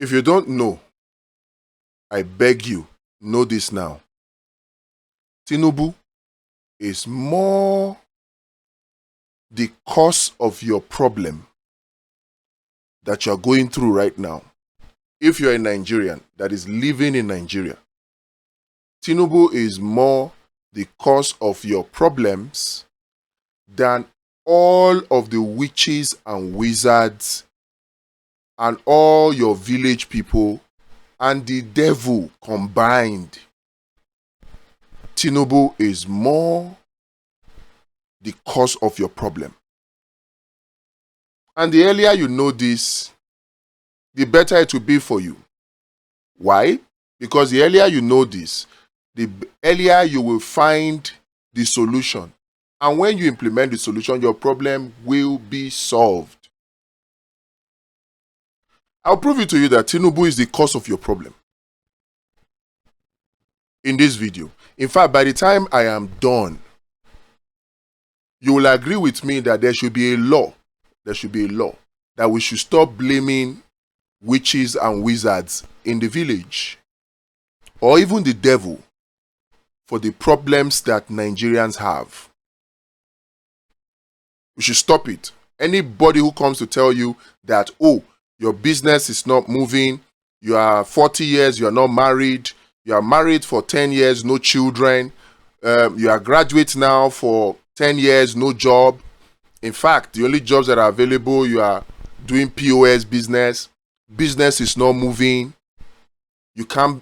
If you don't know, I beg you, know this now. Tinubu is more the cause of your problem that you're going through right now. If you're a Nigerian that is living in Nigeria, Tinubu is more the cause of your problems than all of the witches and wizards and all your village people and the devil combined. Tinubu is more the cause of your problem. And the earlier you know this, the better it will be for you. Why? Because the earlier you know this, the earlier you will find the solution. And when you implement the solution, your problem will be solved. I'll prove it to you that Tinubu is the cause of your problem in this video. In fact, by the time I am done, you will agree with me that there should be a law. There should be a law that we should stop blaming witches and wizards in the village or even the devil for the problems that Nigerians have. We should stop it. Anybody who comes to tell you that, oh, your business is not moving, you are 40 years, you are not married, you are married for 10 years, no children, you are graduate now for 10 years, no job. In fact, the only jobs that are available, you are doing POS business. Business is not moving. You can't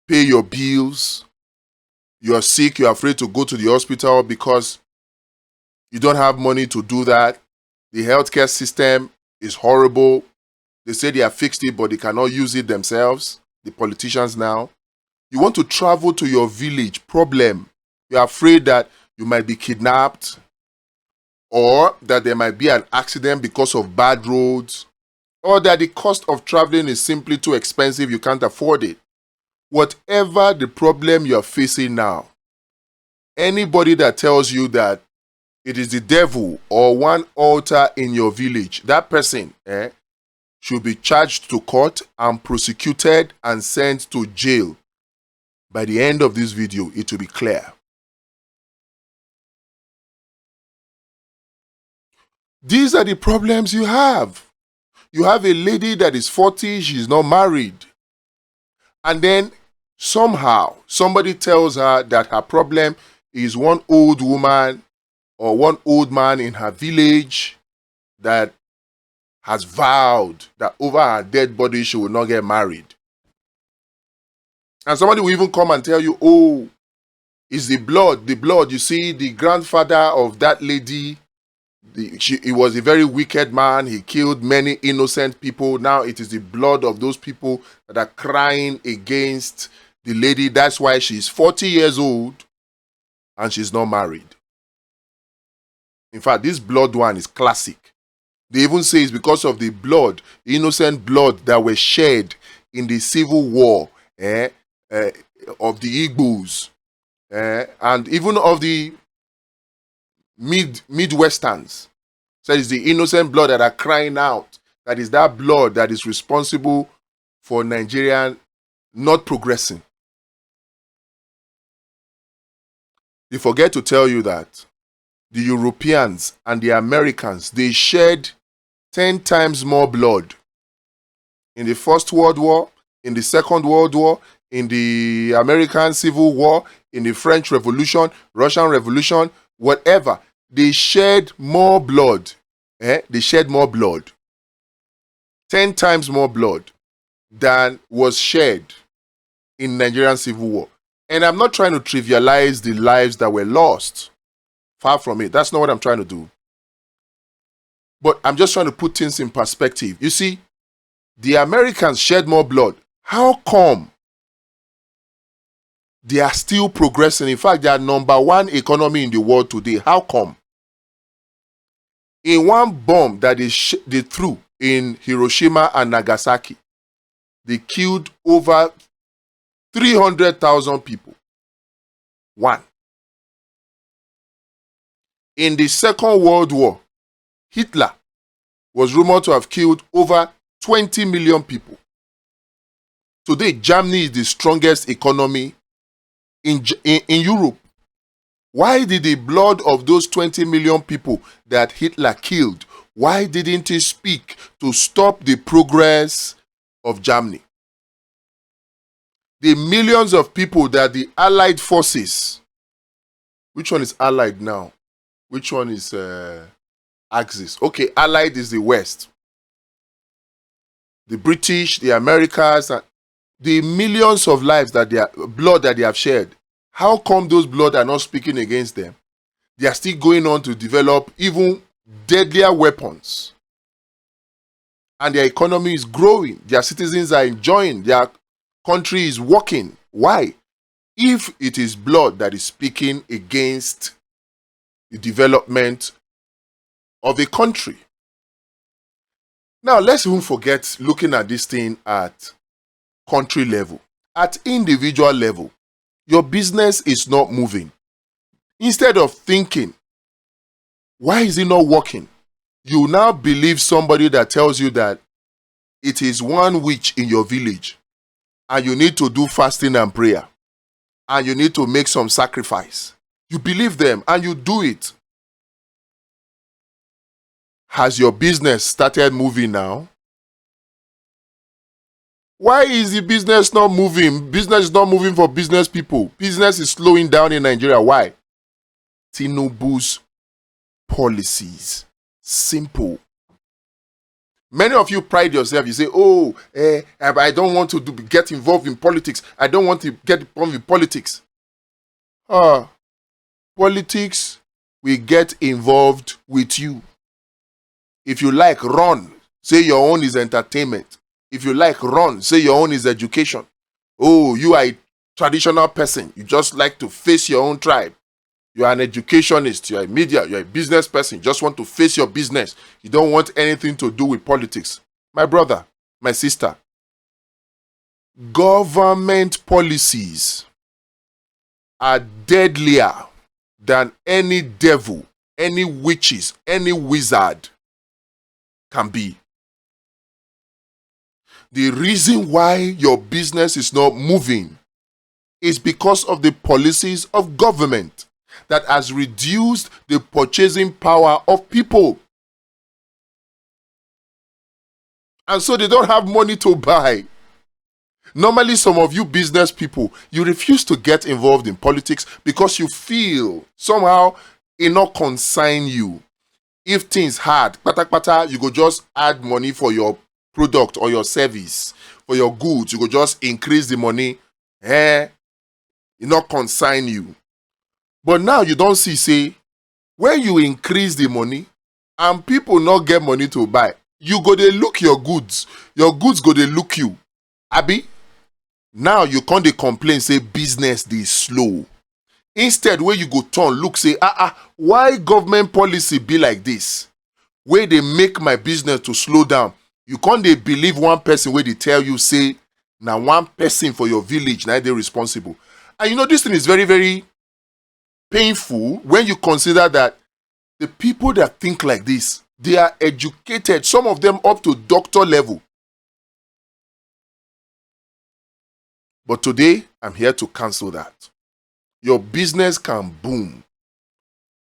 pay your bills. You are sick. You are afraid to go to the hospital because you don't have money to do that. The healthcare system is horrible. They say they have fixed it, but they cannot use it themselves. The politicians now. You want to travel to your village. Problem. You are afraid that you might be kidnapped or that there might be an accident because of bad roads, or that the cost of traveling is simply too expensive, you can't afford it. Whatever the problem you're facing now, anybody that tells you that it is the devil or one altar in your village, that person should be charged to court and prosecuted and sent to jail. By the end of this video, it will be clear. These are the problems you have. You have a lady that is 40, she's not married. And then somehow somebody tells her that her problem is one old woman or one old man in her village that has vowed that over her dead body she will not get married. And somebody will even come and tell you, oh, it's the blood. You see, the grandfather of that lady, he was a very wicked man. He killed many innocent people. Now it is the blood of those people that are crying against the lady. That's why she's 40 years old and she's not married. In fact, this blood one is classic. They even say it's because of the blood, innocent blood that was shed in the civil war of the Igbos and even of the Midwesterns. So it's the innocent blood that are crying out. That is that blood that is responsible for Nigeria not progressing. They forget to tell you that the Europeans and the Americans, they shed 10 times more blood in the First World War, in the Second World War, in the American Civil War, in the French Revolution, Russian Revolution, whatever. They shed more blood. They shed more blood. 10 times more blood than was shed in Nigerian Civil War. And I'm not trying to trivialize the lives that were lost. Far from it. That's not what I'm trying to do. But I'm just trying to put things in perspective. You see, the Americans shed more blood. How come they are still progressing? In fact, they are #1 economy in the world today. How come? In one bomb that they threw in Hiroshima and Nagasaki, they killed over 300,000 people. One. In the Second World War, Hitler was rumored to have killed over 20 million people. Today, Germany is the strongest economy in Europe. Why did the blood of those 20 million people that Hitler killed, why didn't he speak to stop the progress of Germany? The millions of people that the Allied forces, which one is Allied now? Which one is Axis? Okay, Allied is the West. The British, the Americans, the millions of lives that blood that they have shared. How come those blood are not speaking against them? They are still going on to develop even deadlier weapons. And their economy is growing. Their citizens are enjoying. Their country is working. Why? If it is blood that is speaking against the development of a country. Now, let's even forget looking at this thing at country level. At individual level, your business is not moving. Instead of thinking, why is it not working? You now believe somebody that tells you that it is one witch in your village and you need to do fasting and prayer and you need to make some sacrifice. You believe them and you do it. Has your business started moving now? Why is the business not moving? Business is not moving for business people. Business is slowing down in Nigeria. Why? Tinubu's policies. Simple. Many of you pride yourself. You say, oh, I don't want to get involved in politics. I don't want to get involved in politics. Politics will get involved with you. If you like, run. Say your own is entertainment. If you like, run. Say your own is education. Oh, you are a traditional person. You just like to face your own tribe. You are an educationist. You are a media. You are a business person. You just want to face your business. You don't want anything to do with politics. My brother, my sister, government policies are deadlier than any devil, any witches, any wizard can be. The reason why your business is not moving is because of the policies of government that has reduced the purchasing power of people. And so they don't have money to buy. Normally, some of you business people, you refuse to get involved in politics because you feel somehow it not concern you. If things hard, you go just add money for your product or your service, for your goods, you go just increase the money. It not concern you. But now you don't see, say, when you increase the money and people not get money to buy, you go they look your goods go they look you. Abi, now you can't dey complain, say business dey slow. Instead, where you go turn, look, say, why government policy be like this? Where they make my business to slow down. You can't dey believe one person where they tell you, say, now one person for your village, now they're responsible. And you know, this thing is very, very painful when you consider that the people that think like this, they are educated, some of them up to doctor level. But today, I'm here to cancel that. Your business can boom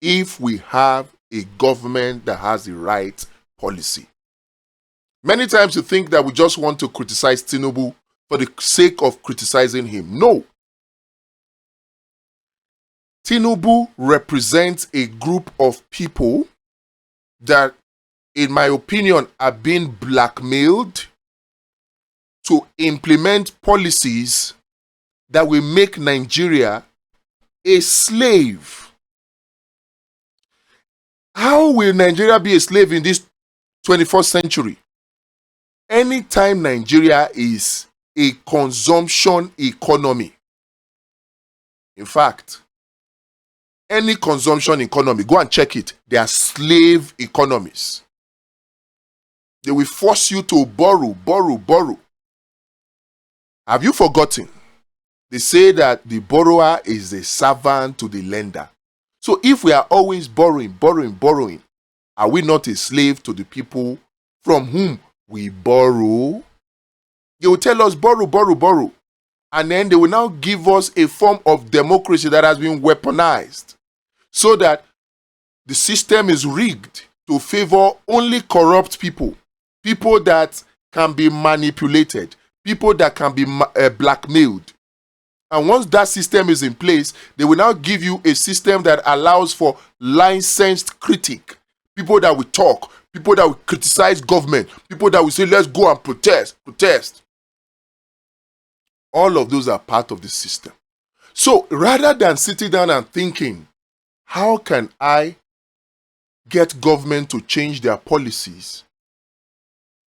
if we have a government that has the right policy. Many times you think that we just want to criticize Tinubu for the sake of criticizing him. No. Tinubu represents a group of people that, in my opinion, are being blackmailed to implement policies that will make Nigeria a slave. How will Nigeria be a slave in this 21st century? Anytime Nigeria is a consumption economy, in fact, any consumption economy, go and check it, they are slave economies. They will force you to borrow. Have you forgotten? They say that the borrower is a servant to the lender. So if we are always borrowing, are we not a slave to the people from whom we borrow? They will tell us borrow, borrow, borrow. And then they will now give us a form of democracy that has been weaponized so that the system is rigged to favor only corrupt people, people that can be manipulated, people that can be blackmailed. And once that system is in place, they will now give you a system that allows for licensed critic, people that will talk, people that will criticize government, people that will say, let's go and protest. All of those are part of the system. So rather than sitting down and thinking, how can I get government to change their policies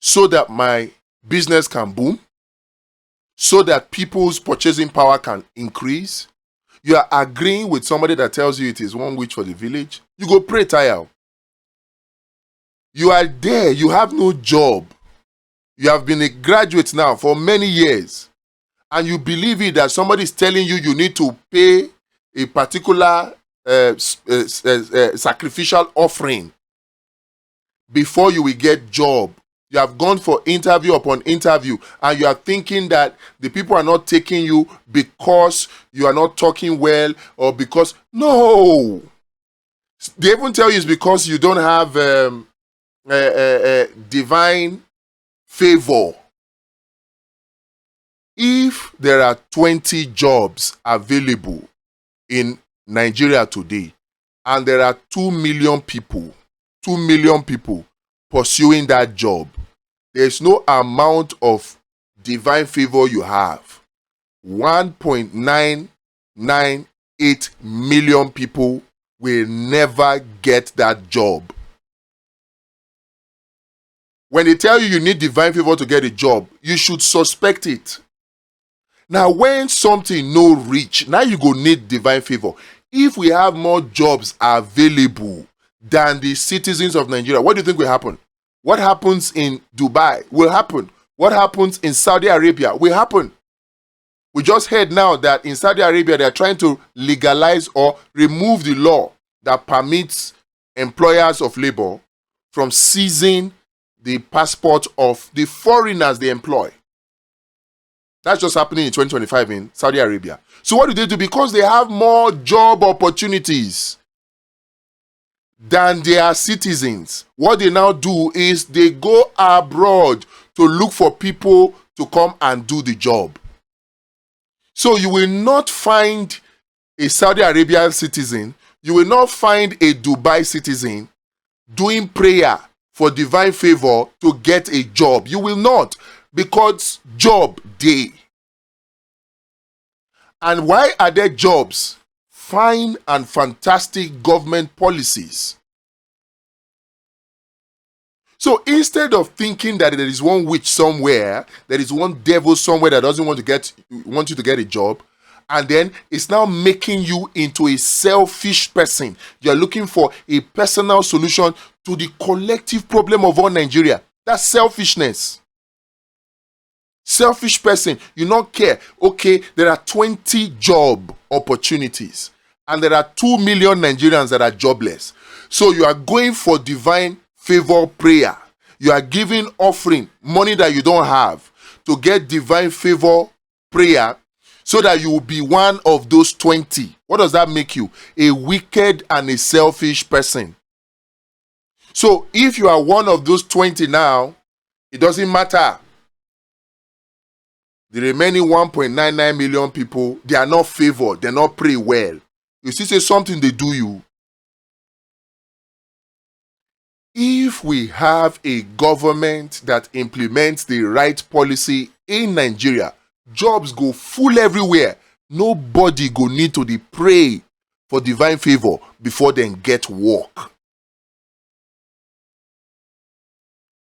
so that my business can boom, so that people's purchasing power can increase, you are agreeing with somebody that tells you it is one witch for the village, you go pray tire. You are there, you have no job. You have been a graduate now for many years. And you believe it that somebody is telling you you need to pay a particular sacrificial offering before you will get job. You have gone for interview upon interview and you are thinking that the people are not taking you because you are not talking well or because, no. They even tell you it's because you don't have divine favor. If there are 20 jobs available in Nigeria today, and there are 2 million people pursuing that job, there's no amount of divine favor you have. 1.998 million people will never get that job. When they tell you you need divine favor to get a job, you should suspect it. Now, when something no reach, now you go need divine favor. If we have more jobs available than the citizens of Nigeria, what do you think will happen? What happens in Dubai will happen. What happens in Saudi Arabia will happen. We just heard now that in Saudi Arabia, they are trying to legalize or remove the law that permits employers of labor from seizing the passport of the foreigners they employ. That's just happening in 2025 in Saudi Arabia. So what do they do? Because they have more job opportunities than their citizens, what they now do is they go abroad to look for people to come and do the job. So you will not find a Saudi Arabian citizen, you will not find a Dubai citizen doing prayer for divine favor to get a job. You will not, because job day. And why are there jobs? Fine and fantastic government policies. So instead of thinking that there is one witch somewhere, there is one devil somewhere that doesn't want you to get a job, and then it's now making you into a selfish person. You're looking for a personal solution to the collective problem of all Nigeria. That's selfishness. Selfish person, you don't care. Okay, there are 20 job opportunities and there are 2 million Nigerians that are jobless. So you are going for divine favor prayer. You are giving offering, money that you don't have, to get divine favor prayer so that you will be one of those 20. What does that make you? A wicked and a selfish person. So if you are one of those 20 now, it doesn't matter. The remaining 1.99 million people, they are not favored. They are not pray well. You see, say something they do you. If we have a government that implements the right policy in Nigeria, jobs go full everywhere. Nobody go need to dey pray for divine favor before they get work.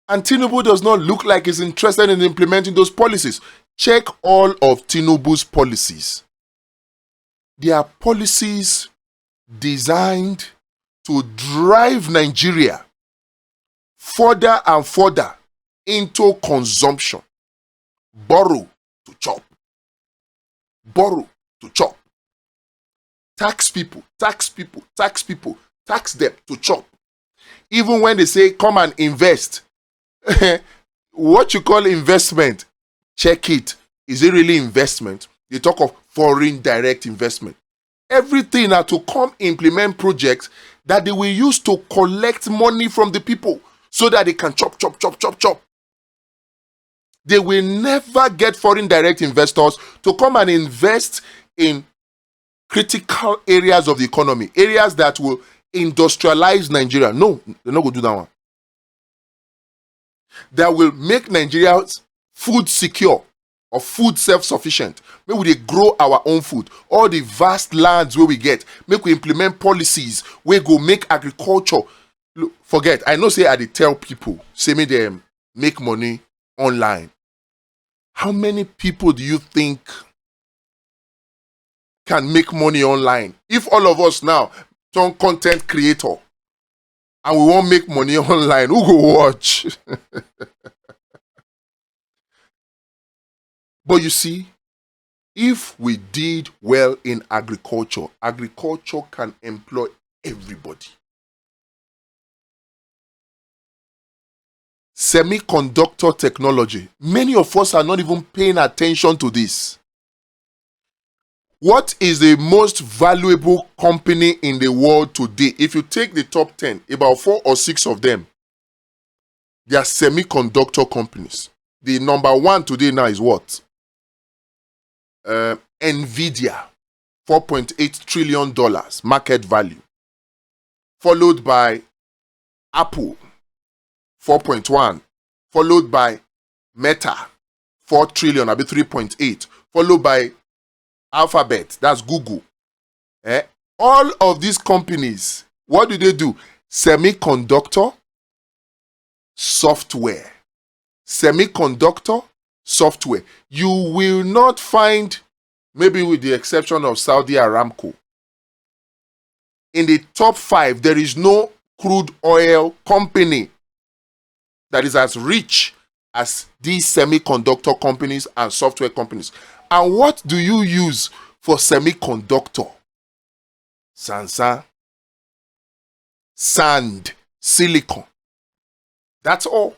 And Tinubu does not look like he's interested in implementing those policies. Check all of Tinubu's policies. They are policies designed to drive Nigeria further and further into consumption. Borrow to chop. Borrow to chop. Tax people, tax people, tax people, tax them to chop. Even when they say come and invest, what you call investment check it. Is it really investment? They talk of foreign direct investment. Everything are to come implement projects that they will use to collect money from the people so that they can chop, chop, chop, chop, chop. They will never get foreign direct investors to come and invest in critical areas of the economy, areas that will industrialize Nigeria. No, they're not going to do that one. That will make Nigerians food secure or food self-sufficient. Maybe we grow our own food. All the vast lands where we get, make we implement policies where go make agriculture. Look, forget, I know say I dey tell people, say me them make money online. How many people do you think can make money online? If all of us now turn content creator and we won't make money online, who go watch? But you see, if we did well in agriculture, agriculture can employ everybody. Semiconductor technology. Many of us are not even paying attention to this. What is the most valuable company in the world today? If you take the top 10, about 4 or 6 of them, they are semiconductor companies. The number 1 today now is what? Nvidia, $4.8 trillion market value. Followed by Apple, 4.1. Followed by Meta, 4 trillion, I'll be 3.8. Followed by Alphabet, that's Google. All of these companies, what do? Semiconductor, software. Semiconductor, software. You will not find, maybe with the exception of Saudi Aramco, in the top 5, there is no crude oil company that is as rich as these semiconductor companies and software companies. And what do you use for semiconductor? Sansa, sand, silicon. That's all.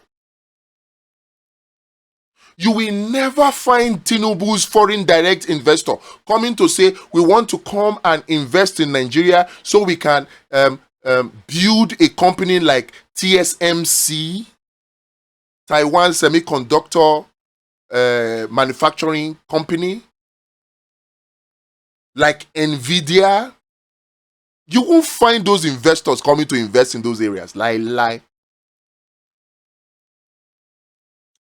You will never find Tinubu's foreign direct investor coming to say, we want to come and invest in Nigeria so we can build a company like TSMC, Taiwan Semiconductor Manufacturing Company, like Nvidia. You won't find those investors coming to invest in those areas. Lie.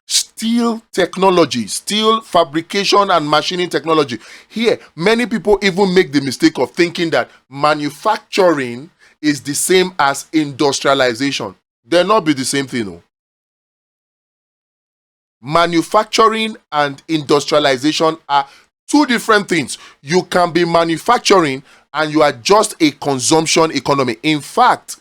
Steel technology, steel fabrication and machining technology. Here, many people even make the mistake of thinking that manufacturing is the same as industrialization. They'll not be the same thing. No. Manufacturing and industrialization are 2 different things. You can be manufacturing and you are just a consumption economy. In fact,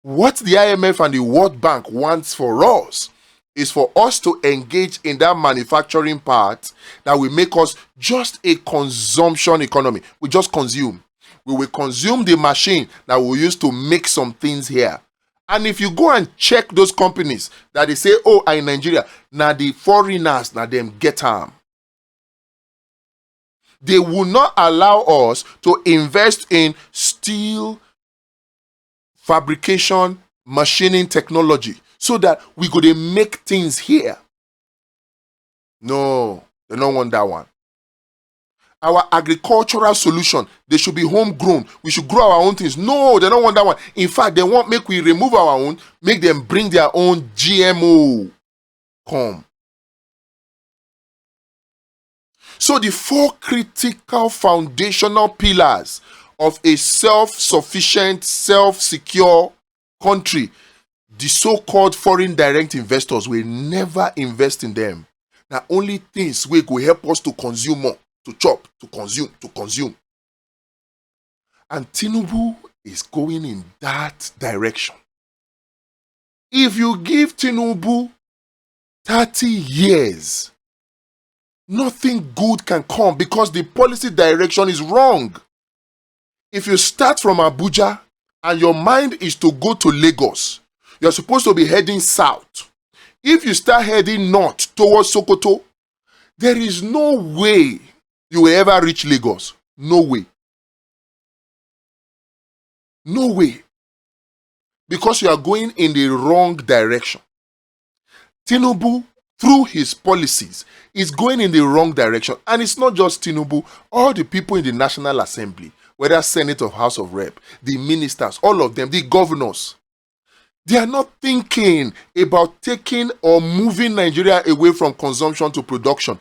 what the IMF and the World Bank wants for us is for us to engage in that manufacturing part that will make us just a consumption economy. We just consume. We will consume the machine that we use to make some things here. And if you go and check those companies that they say, oh, in Nigeria, now the foreigners, now them get harm. They will not allow us to invest in steel fabrication, machining technology so that we go to make things here. No, they don't want that one. Our agricultural solution, they should be homegrown. We should grow our own things. No, they don't want that one. In fact, they want make we remove our own, make them bring their own GMO. Come. So the 4 critical foundational pillars of a self-sufficient, self-secure country, the so-called foreign direct investors will never invest in them. Now, only things will go help us to consume more, to chop, to consume. And Tinubu is going in that direction. If you give Tinubu 30 years, nothing good can come because the policy direction is wrong. If you start from Abuja and your mind is to go to Lagos, you're supposed to be heading south. If you start heading north towards Sokoto, There is no way you will ever reach Lagos. No way. No way. Because you are going in the wrong direction. Tinubu, through his policies, is going in the wrong direction. And it's not just Tinubu. All the people in the National Assembly, whether Senate or House of Rep, the ministers, all of them, the governors, they are not thinking about taking or moving Nigeria away from consumption to production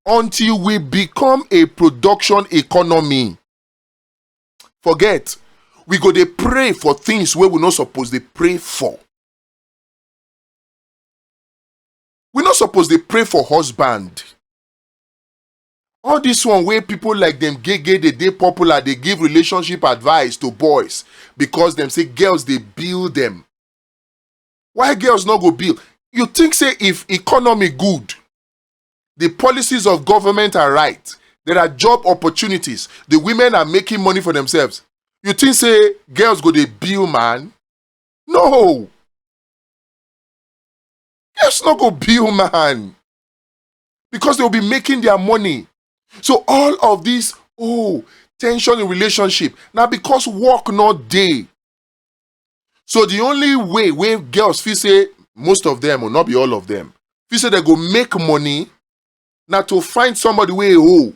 until we become a production economy. Forget. We go to pray for things where we're not supposed to pray for. We're not supposed to pray for husband. All this one where people like them they popular, they give relationship advice to boys because them say girls they build them. Why girls not go build? You think say if economy good, the policies of government are right, there are job opportunities, the women are making money for themselves. You think say girls go they build, man? No. Girls not go build, man. Because they will be making their money. So all of this, tension in relationship. Now because work not day. So the only way where girls feel say, most of them, will not be all of them, feel say they go make money, now to find somebody where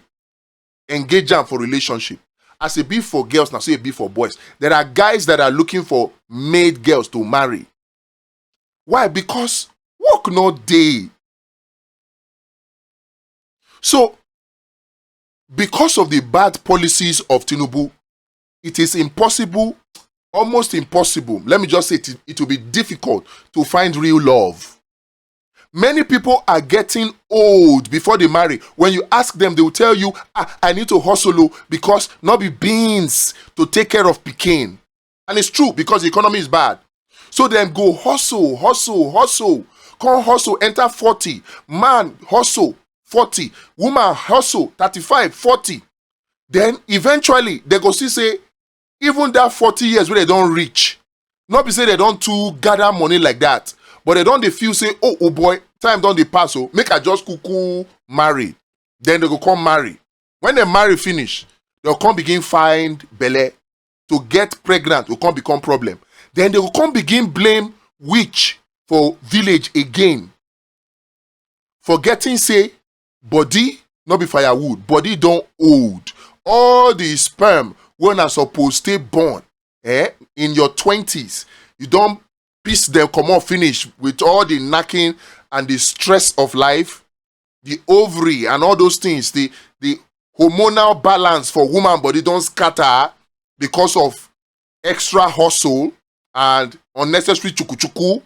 engage them for relationship. As it be for girls, now so it be for boys. There are guys that are looking for maid girls to marry. Why? Because work not day. So, because of the bad policies of Tinubu, it is impossible, almost impossible. Let me just say it will be difficult to find real love. Many people are getting old before they marry. When you ask them, they will tell you, I need to hustle because not be beans to take care of Pekin. And it's true because the economy is bad. So then go hustle. Come hustle, enter 40. Man, hustle, 40. Woman, hustle, 35, 40. Then eventually, they go see say, even that 40 years where they don't reach, not be say they don't too gather money like that, but they don't they feel say, oh boy, time don't they pass, so make I just cuckoo marry. Then they go come marry. When they marry finish, they'll come begin find belle. To get pregnant will come become problem. Then they will come begin blame witch for village again. Forgetting say, body not be firewood, body don't old. All the sperm when are supposed to stay born in your 20s, you don't piece them come on finish with all the knacking and the stress of life, the ovary and all those things, the hormonal balance for woman body don't scatter because of extra hustle and unnecessary chuku.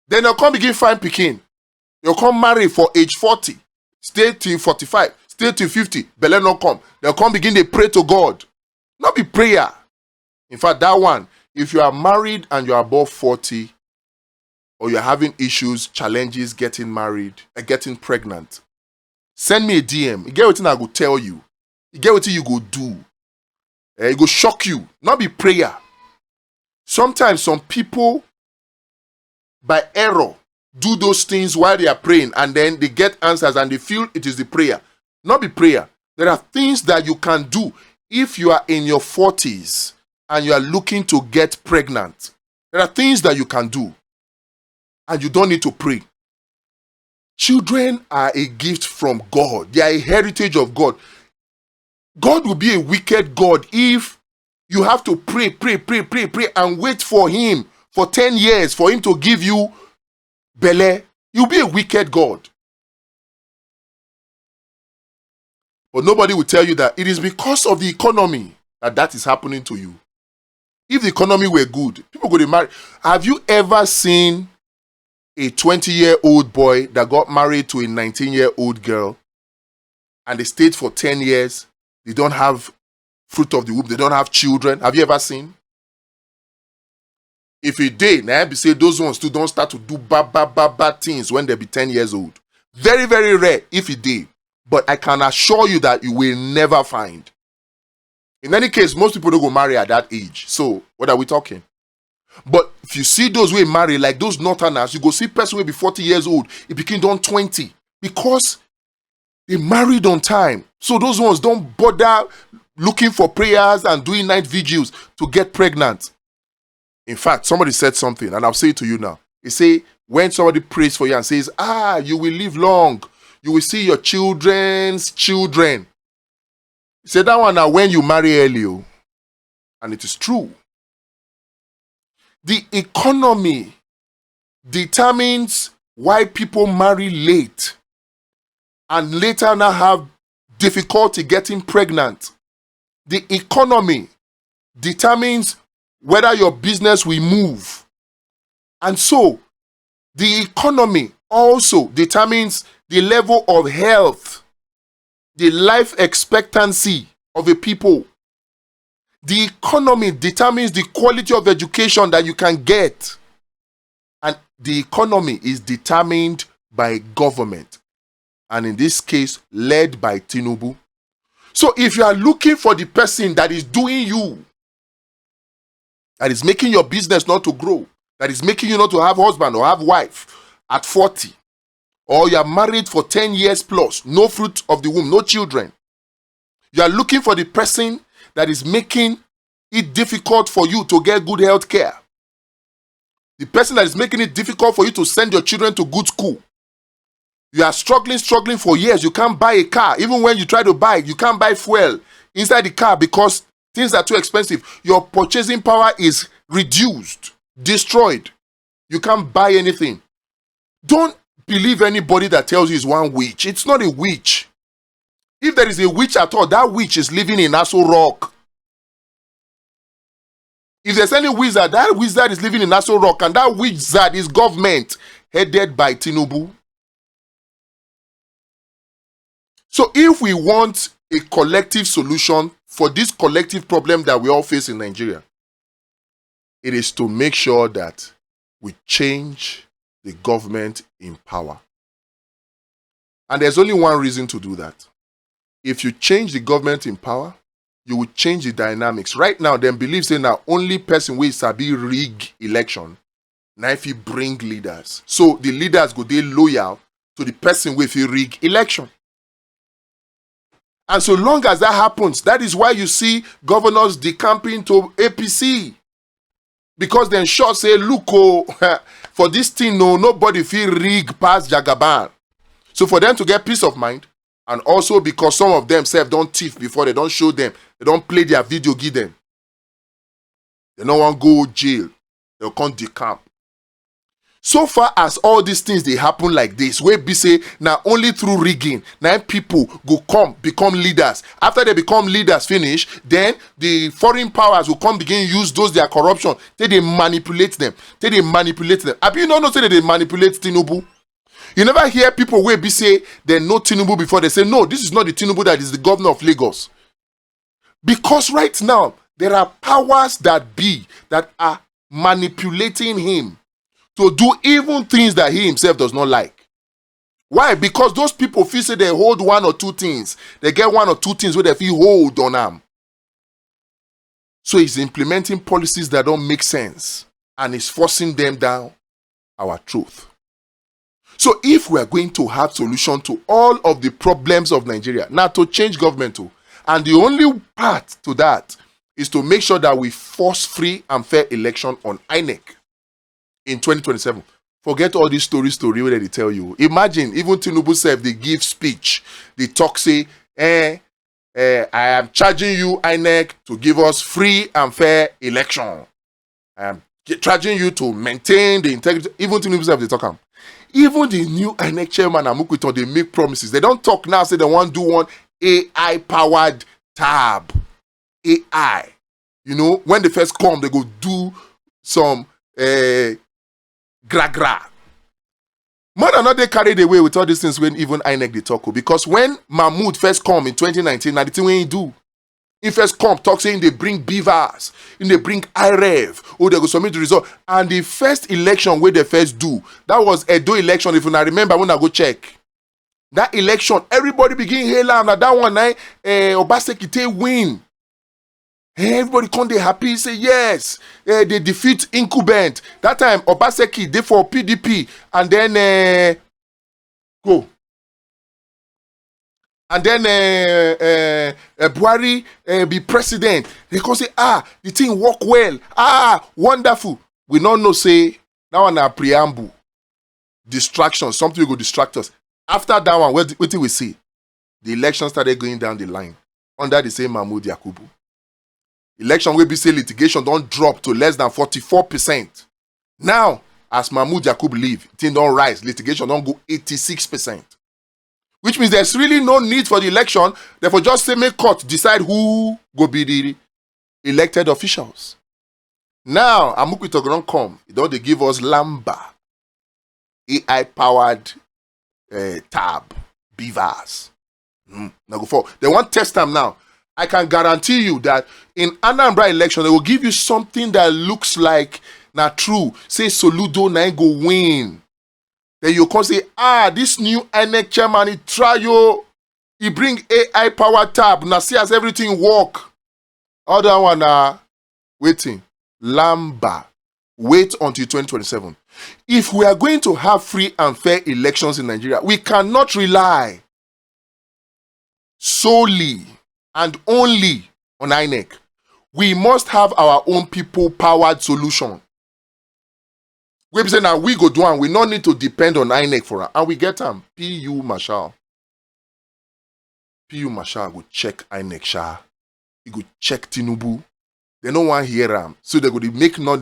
Then they'll come begin find Pekin. They'll come marry for age 40, stay till 45, stay till 50, belle not come. They'll come begin they pray to God. Not be prayer. In fact, that one, if you are married and you are above 40, or you're having issues, challenges, getting married, and getting pregnant, send me a DM. You get what I go tell you. You get what you go do. It go shock you. Not be prayer. Sometimes some people, by error, do those things while they are praying, and then they get answers and they feel it is the prayer. Not be prayer. There are things that you can do if you are in your 40s and you are looking to get pregnant. There are things that you can do and you don't need to pray. Children are a gift from God. They are a heritage of God. God will be a wicked God if you have to pray and wait for him for 10 years for him to give you belle. You'll be a wicked God. But nobody will tell you that it is because of the economy that is happening to you. If the economy were good, people go to marry. Have you ever seen a 20-year-old boy that got married to a 19-year-old girl and they stayed for 10 years? They don't have fruit of the womb. They don't have children. Have you ever seen? If it did, now be say those ones too don't start to do bad things when they be 10 years old. Very, very rare if it did. But I can assure you that you will never find. In any case, most people don't go marry at that age. So, what are we talking? But if you see those who marry, like those northerners, you go see person will be 40 years old. It became done 20. because they married on time. So those ones don't bother looking for prayers and doing night vigils to get pregnant. In fact, somebody said something, and I'll say it to you now. They say, when somebody prays for you and says, you will live long, you will see your children's children. He said that one now when you marry early. And it is true. The economy determines why people marry late and later now have difficulty getting pregnant. The economy determines whether your business will move. And so, the economy also determines the level of health, the life expectancy of a people. The economy determines the quality of education that you can get. And the economy is determined by government. And in this case, led by Tinubu. So if you are looking for the person that is doing you, that is making your business not to grow, that is making you not to have husband or have wife at 40, or you are married for 10 years plus, no fruit of the womb, no children. You are looking for the person that is making it difficult for you to get good health care. The person that is making it difficult for you to send your children to good school. You are struggling for years. You can't buy a car. Even when you try to buy it, you can't buy fuel inside the car because things are too expensive. Your purchasing power is reduced, destroyed. You can't buy anything. Don't believe anybody that tells you it's one witch. It's not a witch. If there is a witch at all, that witch is living in Aso Rock. If there's any wizard, that wizard is living in Aso Rock, and that wizard is government headed by Tinubu. So if we want a collective solution for this collective problem that we all face in Nigeria, it is to make sure that we change the government in power. And there's only one reason to do that. If you change the government in power, you will change the dynamics. Right now, them believe saying that only person will sabi rig election. Now if you bring leaders. So the leaders go they loyal to the person with you rig election. And so long as that happens, that is why you see governors decamping to APC. Because then sure say, look, for this thing, nobody feel rig past Jagaban. So for them to get peace of mind, and also because some of them don't thief before, they don't show them, they don't play their video, give them. They don't want to go jail. They'll come decamp. So far as all these things they happen like this, where be say now only through rigging, now people go become leaders. After they become leaders finish, then the foreign powers will come begin use those their corruption. They manipulate them. Have you not say that they manipulate Tinubu? You never hear people where be say they know Tinubu before they say no, this is not the Tinubu that is the governor of Lagos. Because right now there are powers that be that are manipulating him to do even things that he himself does not like. Why? Because those people feel say they hold one or two things. They get one or two things where they feel hold on them. So he's implementing policies that don't make sense and is forcing them down our truth. So if we are going to have solution to all of the problems of Nigeria, now to change government too, and the only part to that is to make sure that we force free and fair election on INEC. In 2027, forget all these story where they tell you. Imagine, even Tinubu said they give speech, they talk say, I am charging you, INEC, to give us free and fair election. I am charging you to maintain the integrity. Even Tinubu said they talk. Even the new INEC chairman, Amukwito, they make promises. They don't talk now, say they want to do one AI-powered tab. AI. You know, when they first come, they go do some gra. More than not, they carried away with all these things when even INEC they talk. Because when Mahmoud first come in 2019, now the thing when he do, he first come talk saying they bring beavers, and they bring IREV, or they go submit the result. And the first election where they first do, that was Edo election. If you now remember, when I go check that election, everybody begin hail and that one night, Obaseki win. Everybody come they happy, say yes, they defeat incumbent. That time Obaseki they for PDP and then go. and then Buhari be president, they can say, the thing work well, wonderful. We don't know say that one a preamble, distraction, something will go distract us. After that one, what do we see? The election started going down the line under the same Mahmoud Yakubu. Election will be say litigation don't drop to less than 44%. Now, as Mahmoud Yakubu leave, thing don't rise, litigation don't go 86%. Which means there's really no need for the election. Therefore, just say make court decide who go be the elected officials. Now, Amukwito don't come. They give us Lamba, AI-powered tab, beavers. Now go for. They want test them now. I can guarantee you that in Anambra election, they will give you something that looks like not true. Say Soludo na go win. Then you can say, this new INEC chairman, he try yo, he bring AI power tab. Now see as everything work. Other one waiting. Lamba. Wait until 2027. If we are going to have free and fair elections in Nigeria, we cannot rely solely and only on INEC. We must have our own people-powered solution. We say now we go do and we not need to depend on INEC for it. And we get them. PU Marshall. PU Marshall go check INEC Sha. He go check Tinubu. They don't want to hear them. So they go to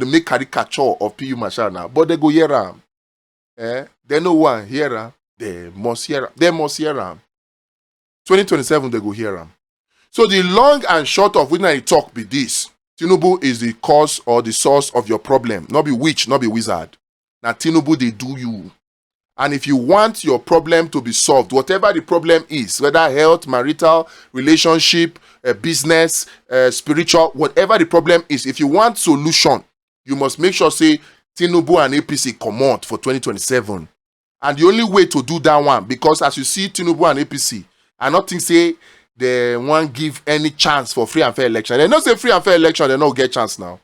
make caricature of PU Marshall now. But they go hear them. They don't want to hear them. They must hear them. They must hear them. 2027 they go hear them. So the long and short of when I talk be this. Tinubu is the cause or the source of your problem. Not be witch, not be wizard. Now Tinubu, they do you. And if you want your problem to be solved, whatever the problem is, whether health, marital, relationship, business, spiritual, whatever the problem is, if you want solution, you must make sure say Tinubu and APC come out for 2027. And the only way to do that one, because as you see Tinubu and APC, I not think say they won't give any chance for free and fair election. They not say free and fair election, they not get chance now.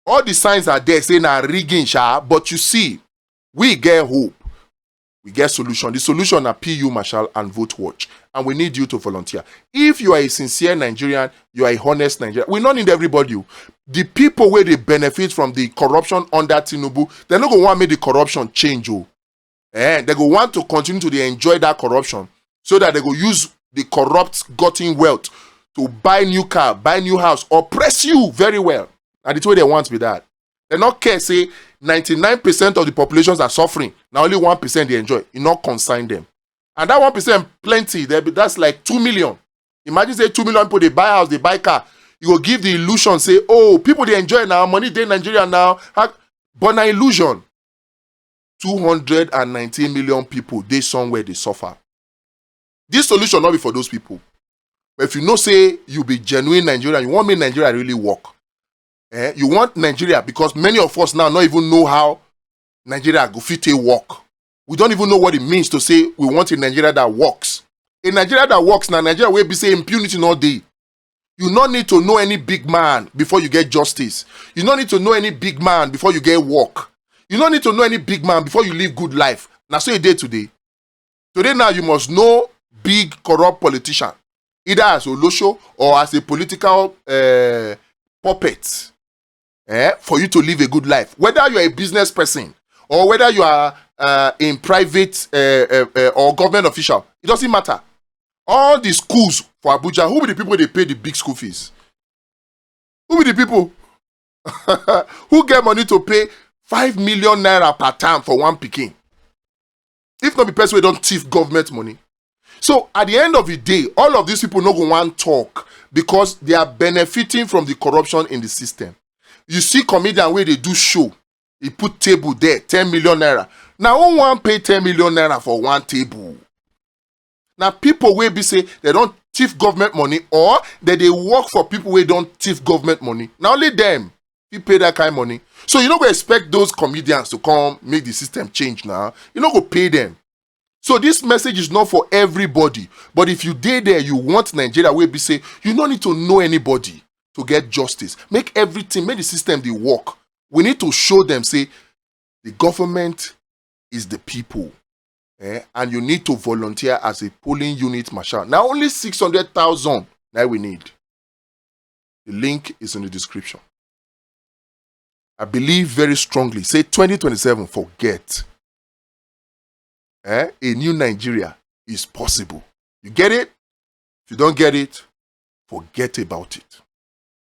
All the signs are there saying are rigging, but you see, we get hope. We get solution. The solution are PU Marshall and Vote Watch. And we need you to volunteer. If you are a sincere Nigerian, you are a honest Nigerian. We don't need everybody. The people where they benefit from the corruption under Tinubu, they're not going to want to make the corruption change. They go want to continue to enjoy that corruption so that they go use the corrupt gotten wealth to buy new car, buy new house, oppress you very well. And the way they want to be that. They not care, say 99% of the populations are suffering. Now only 1% they enjoy. You not consign them. And that 1% plenty. That's like 2 million. Imagine say 2 million people, they buy house, they buy car. You will give the illusion, say, people they enjoy now, money they in Nigeria now. But an illusion. 219 million people, they somewhere they suffer. This solution not be for those people. But if you know, say, you be genuine Nigerian, you want me Nigeria really work. You want Nigeria, because many of us now not even know how Nigeria go fit work. We don't even know what it means to say we want a Nigeria that works. A Nigeria that works now, Nigeria will be say impunity all day. You don't need to know any big man before you get justice. You don't need to know any big man before you get work. You don't need to know any big man before you live good life. Now, so you did today. Today now you must know big corrupt politician, either as Olosho or as a political puppet. For you to live a good life, whether you are a business person or whether you are in private or government official, it doesn't matter. All the schools for Abuja, who be the people they pay the big school fees? Who be the people who get money to pay 5 million naira per term for one pikin? If not the person who don't thief government money. So at the end of the day, all of these people no go want talk because they are benefiting from the corruption in the system. You see comedian where they do show, he put table there, 10 million naira. Now, who want pay 10 million naira for one table? Now, people will be say they don't thief government money or that they work for people who don't thief government money. Now, only them, you pay that kind of money. So, you don't go expect those comedians to come make the system change now. You don't go pay them. So, this message is not for everybody. But if you did there, you want Nigeria where be say, you don't need to know anybody to get justice. Make everything, make the system they work. We need to show them, say, the government is the people. and you need to volunteer as a polling unit marshal. Now only 600,000 that we need. The link is in the description. I believe very strongly. Say 2027, forget. A new Nigeria is possible. You get it? If you don't get it, forget about it.